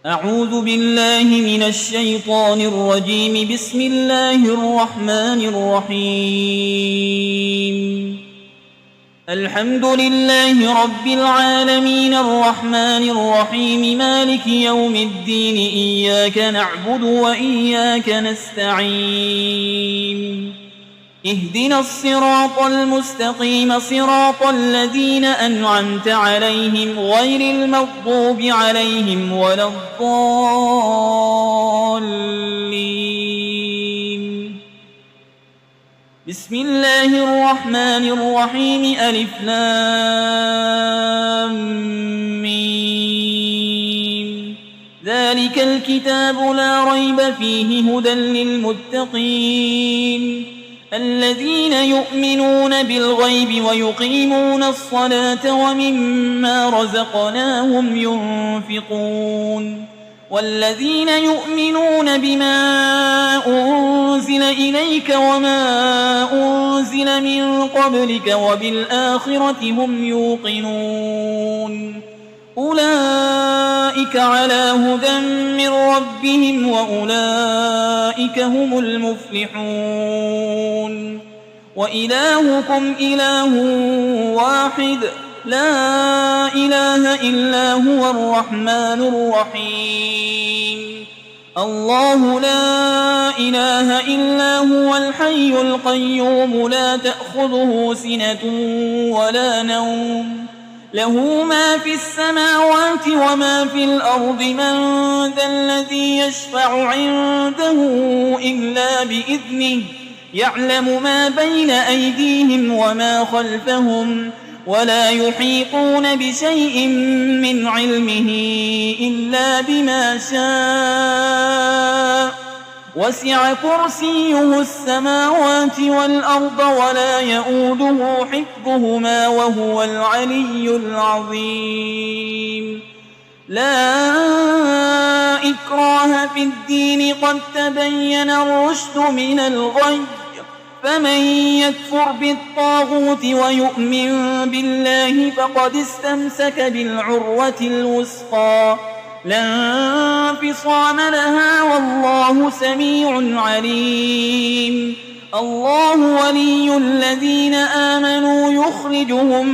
أعوذ بالله من الشيطان الرجيم. بسم الله الرحمن الرحيم. الحمد لله رب العالمين الرحمن الرحيم مالك يوم الدين. إياك نعبد وإياك نستعين. اهدنا الصراط المستقيم صراط الذين أنعمت عليهم غير المغضوب عليهم ولا الضالين. بسم الله الرحمن الرحيم. ألف لام ميم. ذلك الكتاب لا ريب فيه هدى للمتقين الذين يؤمنون بالغيب ويقيمون الصلاة ومما رزقناهم ينفقون والذين يؤمنون بما أنزل إليك وما أنزل من قبلك وبالآخرة هم يوقنون أولئك على هدى من ربهم وأولئك هم المفلحون. وإلهكم إله واحد لا إله إلا هو الرحمن الرحيم. الله لا إله إلا هو الحي القيوم لا تأخذه سنة ولا نوم له ما في السماوات وما في الأرض. من ذا الذي يشفع عنده إلا بإذنه يعلم ما بين أيديهم وما خلفهم ولا يحيطون بشيء من علمه إلا بما شاء. وسع كرسيه السماوات والأرض ولا يؤوده حفظهما وهو العلي العظيم. لا إكراه في الدين قد تبين الرشد من الغي. فمن يكفر بالطاغوت ويؤمن بالله فقد استمسك بالعروة الوثقى لا انفصام لها والله سميع عليم. الله ولي الذين آمنوا يخرجهم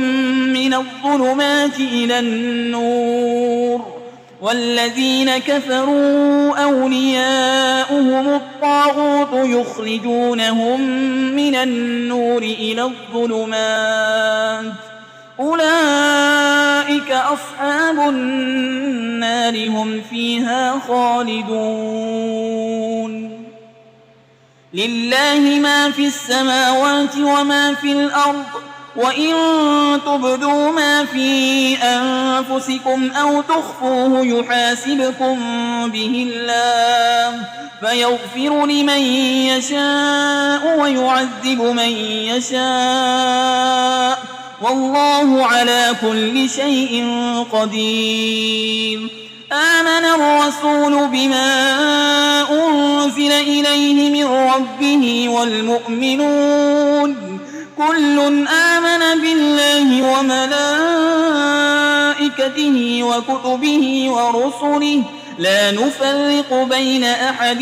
من الظلمات إلى النور والذين كفروا أولياؤهم الطاغوت يخرجونهم من النور إلى الظلمات أولئك أصحاب النار هم فيها خالدون. لله ما في السماوات وما في الأرض وإن تبدوا ما في أنفسكم أو تخفوه يحاسبكم به الله فيغفر لمن يشاء ويعذب من يشاء والله على كل شيء قدير. آمن الرسول بما أنزل إليه من ربه والمؤمنون كل آمن بالله وملائكته وكتبه ورسله لا نفرق بين أحد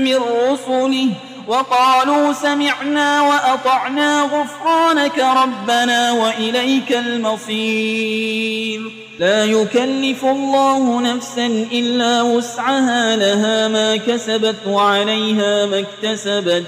من رسله وقالوا سمعنا وأطعنا غفرانك ربنا وإليك المصير. لا يكلف الله نفسا إلا وسعها لها ما كسبت وعليها ما اكتسبت.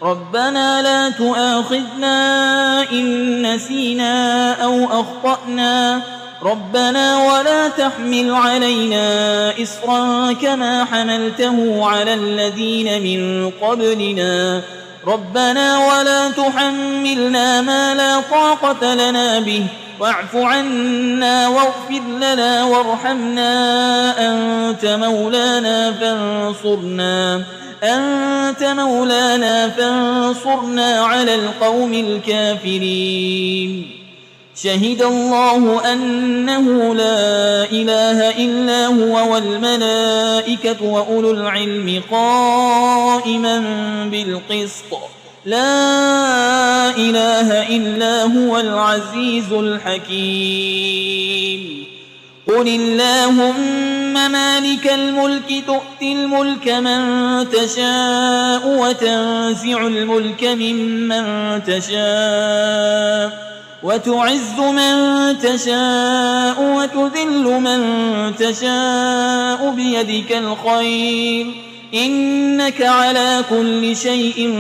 ربنا لا تؤاخذنا إن نسينا أو أخطأنا ربنا ولا تحمل علينا إصرا كما حملته على الذين من قبلنا ربنا ولا تحملنا ما لا طاقة لنا به واعف عنا واغفر لنا وارحمنا أنت مولانا فانصرنا على القوم الكافرين. شهد الله أنه لا إله إلا هو والملائكة وأولو العلم قائما بالقسط لا إله إلا هو العزيز الحكيم. قل اللهم مالك الملك تؤتي الملك من تشاء وتنزع الملك ممن تشاء وتعز من تشاء وتذل من تشاء بيدك الخير إنك على كل شيء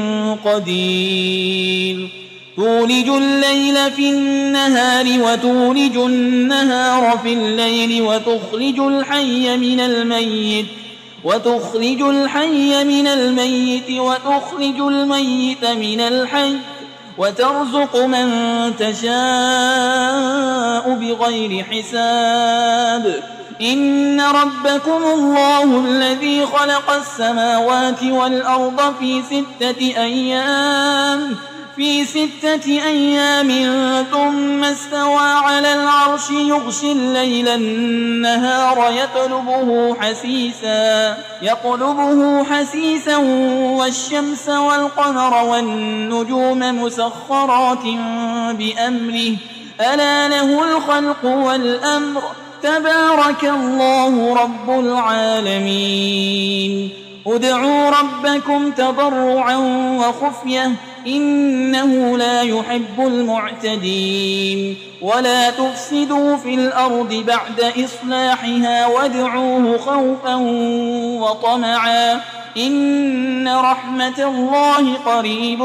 قدير تولج الليل في النهار وتولج النهار في الليل وتخرج الحي من الميت وتخرج الميت من الحي وترزق من تشاء بغير حساب إن ربكم الله الذي خلق السماوات والأرض في 6 أيام ثم استوى على العرش يغشي الليل النهار يطلبه حسيسا والشمس والقمر والنجوم مسخرات بأمره ألا له الخلق والأمر تبارك الله رب العالمين ادعوا ربكم تضرعا وخفية إنه لا يحب المعتدين ولا تفسدوا في الأرض بعد إصلاحها وادعوه خوفا وطمعا إن رحمة الله قريب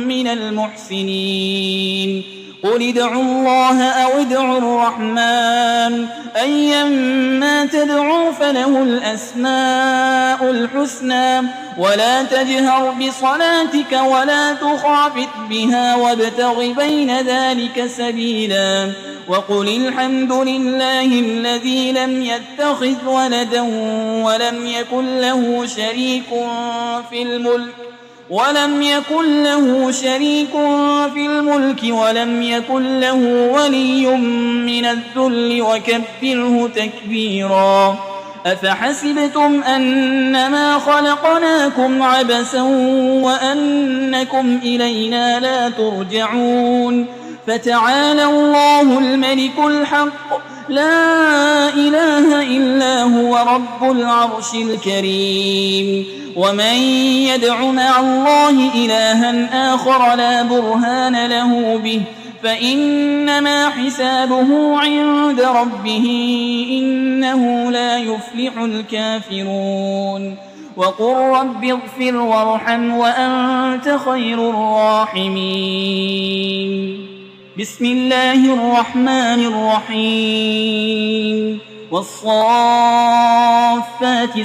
من المحسنين قل ادعوا الله أو ادعوا الرحمن أيما تدعوا فله الأسماء الحسنى ولا تجهر بصلاتك ولا تخافت بها وابتغ بين ذلك سبيلا وقل الحمد لله الذي لم يتخذ ولدا ولم يكن له شريك في الملك ولم يكن له ولي من الذل وكبره تكبيرا أفحسبتم أنما خلقناكم عبثا وأنكم إلينا لا ترجعون فتعالى الله الملك الحق لا إله إلا هو رب العرش الكريم ومن يدع مع الله إلها آخر لا برهان له به فإنما حسابه عند ربه إنه لا يفلح الكافرون وقل رب اغفر وارحم وأنت خير الراحمين بسم الله الرحمن الرحيم والصافات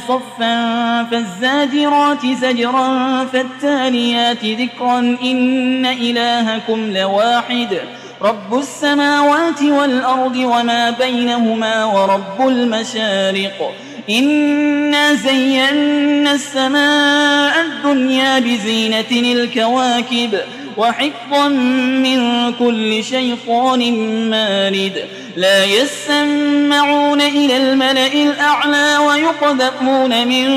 صفا فالزاجرات زجرا فالتاليات ذكرا إن إلهكم لواحد رب السماوات والأرض وما بينهما ورب المشارق إنا زينا السماء الدنيا بزينة الكواكب وحفظا من كل شيطان مارد لا يسمعون إلى الملأ الأعلى ويقذفون من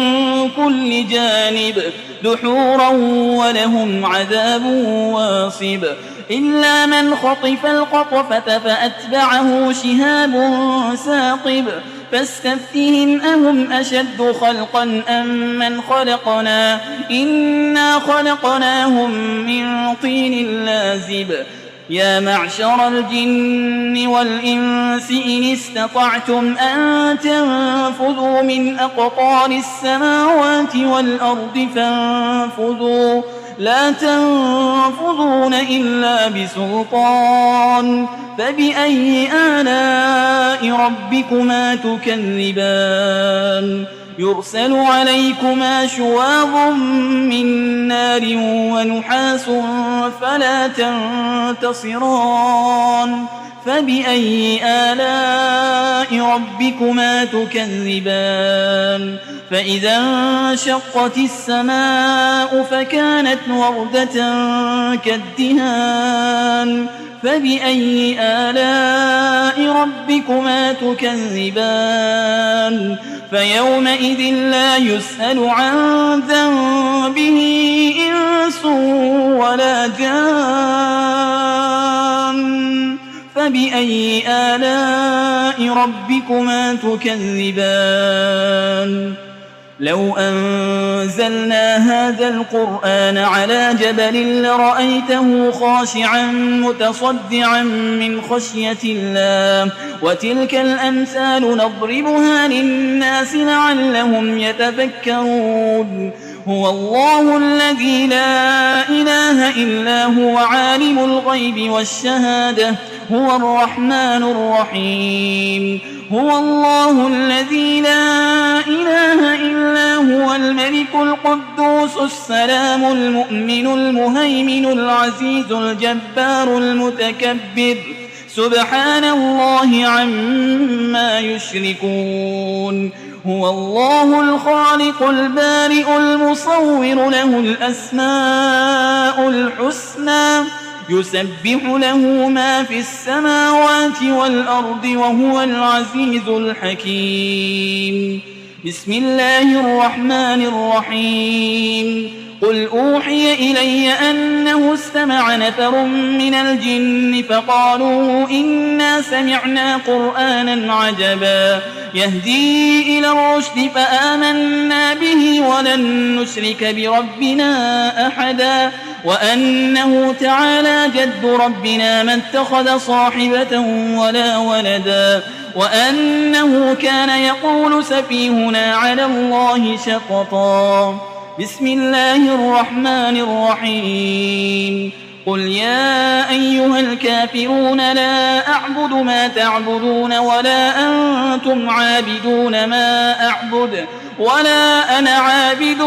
كل جانب دحورا ولهم عذاب واصب إلا من خطف الخطفة فأتبعه شهاب ثاقب فاستفتهم أهم أشد خلقا أم من خلقنا إنا خلقناهم من طين لازب يا معشر الجن والإنس إن استطعتم أن تنفذوا من أقطار السماوات والأرض فانفذوا لا تنفذون إلا بسلطان فبأي آلاء ربكما تكذبان يرسل عليكما شواظ من نار ونحاس فلا تنتصران فبأي آلاء ربكما تكذبان فإذا انشقت السماء فكانت وردة كالدهان فبأي آلاء ربكما تكذبان فيومئذ لا يسأل عن ذنبه إنس ولا جان فبأي آلاء ربكما تكذبان لو أنزلنا هذا القرآن على جبل لرأيته خاشعا متصدعا من خشية الله وتلك الأمثال نضربها للناس لعلهم يتفكرون هو الله الذي لا إله إلا هو عالم الغيب والشهادة هو الرحمن الرحيم هو الله الذي لا إله إلا هو الملك القدوس السلام المؤمن المهيمن العزيز الجبار المتكبر سبحان الله عما يشركون هو الله الخالق البارئ المصور له الأسماء الحسنى يسبح له ما في السماوات والأرض وهو العزيز الحكيم بسم الله الرحمن الرحيم قل أوحي إلي أنه استمع نفر من الجن فقالوا إنا سمعنا قرآنا عجبا يهدي إلى الرشد فآمنا به ولن نشرك بربنا أحدا وأنه تعالى جد ربنا ما اتخذ صاحبة ولا ولدا وأنه كان يقول سفيهنا على الله شططا بسم الله الرحمن الرحيم قل يا أيها الكافرون لا أعبد ما تعبدون ولا أنتم عابدون ما أعبد ولا أنا عابد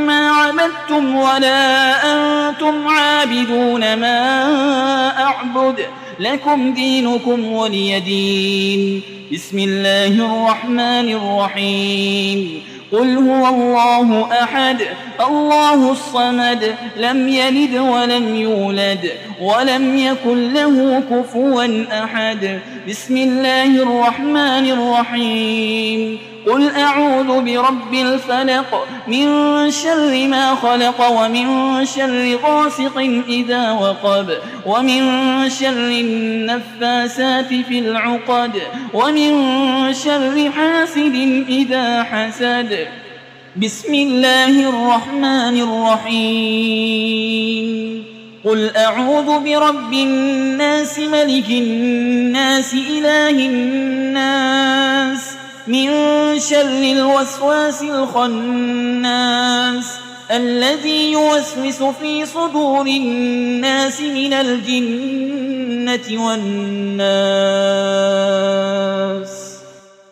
ما عبدتم ولا أنتم عابدون ما أعبد لكم دينكم ولي دين بسم الله الرحمن الرحيم قل هو الله أحد الله الصمد لم يلد ولم يولد ولم يكن له كفوا أحد بسم الله الرحمن الرحيم قل أعوذ برب الفلق من شر ما خلق ومن شر غاسق إذا وقب ومن شر النفاسات في العقد ومن شر حاسد إذا حسد بسم الله الرحمن الرحيم قل أعوذ برب الناس ملك الناس إله الناس من شر الوسواس الخناس الذي يوسوس في صدور الناس من الجنة والناس